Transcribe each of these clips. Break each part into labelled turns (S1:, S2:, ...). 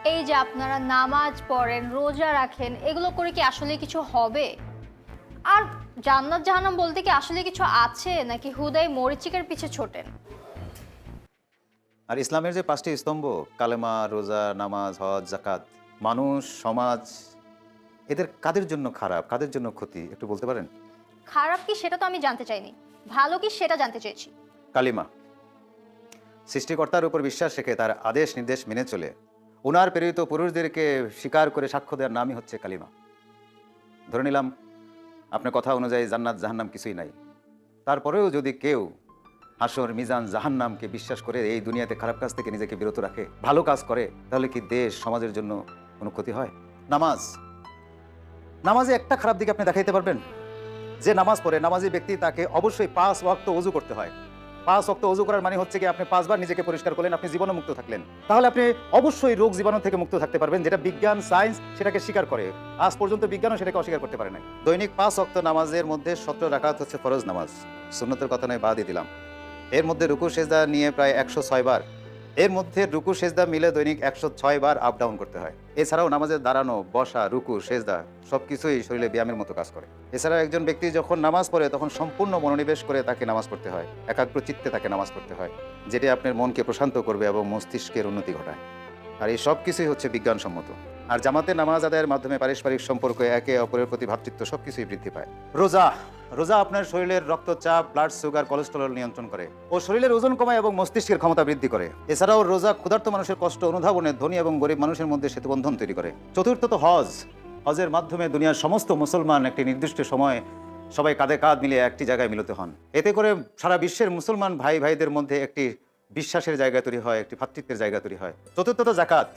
S1: এই যে আপনারা নামাজ পড়েন, রোজা রাখেন, এগুলো করে কি আসলে কিছু হবে? আর জান্নাত জাহান্নাম বলতে কি আসলে কিছু আছে, নাকি হুদাই মরিচিকের পিছে ছোটেন?
S2: আর ইসলামের যে ৫টি স্তম্ভ কালেমা, রোজা, নামাজ, হজ, জাকাত, মানুষ, সমাজ, এদের কাদের জন্য খারাপ, কাদের জন্য ক্ষতি একটু বলতে পারেন?
S1: খারাপ কি সেটা তো আমি জানতে চাইনি, ভালো কি সেটা জানতে চেয়েছি।
S2: কালিমা, সৃষ্টিকর্তার উপর বিশ্বাস রেখে তার আদেশ নির্দেশ মেনে চলে ওনার প্রেরিত পুরুষদেরকে স্বীকার করে সাক্ষ্য দেওয়ার নামই হচ্ছে কালিমা। ধরে নিলাম আপনার কথা অনুযায়ী জান্নাত জাহান্নাম কিছুই নাই, তারপরেও যদি কেউ হাসর, মিজান, জাহান্নামকে বিশ্বাস করে এই দুনিয়াতে খারাপ কাজ থেকে নিজেকে বিরত রাখে, ভালো কাজ করে, তাহলে কি দেশ সমাজের জন্য কোনো ক্ষতি হয়? নামাজ, নামাজে একটা খারাপ দিকে আপনি দেখাইতে পারবেন? যে নামাজ পড়ে নামাজি ব্যক্তি তাকে অবশ্যই 5 ওয়াক্ত ওযু করতে হয়। 5 ওয়াক্ত ওযু করার মানে হচ্ছে কি আপনি 5 বার নিজেকে পরিষ্কার করলেন, আপনি জীবাণুমুক্ত থাকলেন। তাহলে আপনি অবশ্যই রোগ জীবাণু থেকে মুক্ত থাকতে পারবেন, যেটা বিজ্ঞান, সায়েন্স সেটাকে স্বীকার করে। আজ পর্যন্ত বিজ্ঞানও সেটাকে অস্বীকার করতে পারে নাই। দৈনিক 5 ওয়াক্ত নামাজের মধ্যে 17 রাকাত হচ্ছে ফরজ নামাজ, সুন্নতের কথা নয়, বাদই দিলাম। এর মধ্যে রুকু সেজদা নিয়ে প্রায় 106 বার, এর মধ্যে রুকু সেজদা মিলে দৈনিক 106 বার আপ ডাউন করতে হয়। এছাড়াও নামাজের দাঁড়ানো, বসা, রুকু, সেজদা সবকিছুই শরীরে ব্যায়ামের মতো কাজ করে। এছাড়া একজন ব্যক্তি যখন নামাজ পড়ে তখন সম্পূর্ণ মনোনিবেশ করে তাকে নামাজ পড়তে হয়, একাগ্র চিত্তে তাকে নামাজ পড়তে হয়, যেটি আপনার মনকে প্রশান্ত করবে এবং মস্তিষ্কের উন্নতি ঘটায়। আর এই সব কিছুই হচ্ছে বিজ্ঞানসম্মত। আর জামাতে নামাজ আদায়ের মাধ্যমে পারস্পরিক সম্পর্ক, একে অপরের প্রতি ভ্রাতৃত্ব সবকিছুই বৃদ্ধি পায়। রোজা, রোজা আপনার শরীরের রক্তচাপ, ব্লাড সুগার, কোলেস্টেরল নিয়ন্ত্রণ করে ও শরীরের ওজন কমায় এবং মস্তিষ্কের ক্ষমতা বৃদ্ধি করে। এছাড়াও রোজা ক্ষুধার্ত মানুষের কষ্ট অনুধাবনে ধনী এবং গরিব মানুষের মধ্যে সেতুবন্ধন তৈরি করে। চতুর্থত হজ, হজের মাধ্যমে দুনিয়ার সমস্ত মুসলমান একটি নির্দিষ্ট সময় সবাই কাঁধে কাঁধ মিলিয়ে একটি জায়গায় মিলিত হন। এতে করে সারা বিশ্বের মুসলমান ভাই ভাইদের মধ্যে একটি বিশ্বাসের জায়গা তৈরি হয়, একটি ভ্রাতৃত্বের জায়গা তৈরি হয়। চতুর্থত জাকাত,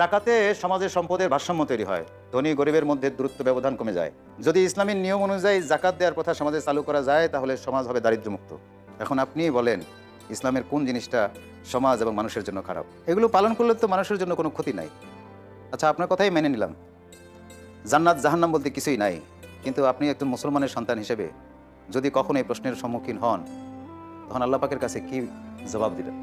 S2: জাকাতে সমাজের সম্পদের ভারসাম্য তৈরি হয়, ধনী গরিবের মধ্যে দূরত্ব ব্যবধান কমে যায়। যদি ইসলামের নিয়ম অনুযায়ী জাকাত দেওয়ার কথা সমাজে চালু করা যায় তাহলে সমাজ হবে দারিদ্র্যমুক্ত। এখন আপনি বলেন ইসলামের কোন জিনিসটা সমাজ এবং মানুষের জন্য খারাপ? এগুলো পালন করলে তো মানুষের জন্য কোনো ক্ষতি নাই। আচ্ছা, আপনার কথাই মেনে নিলাম, জান্নাত জাহান্নাম বলতে কিছুই নাই, কিন্তু আপনি একজন মুসলমানের সন্তান হিসেবে যদি কখনো এই প্রশ্নের সম্মুখীন হন, তখন আল্লাহ পাকের কাছে কি জবাব দিবেন?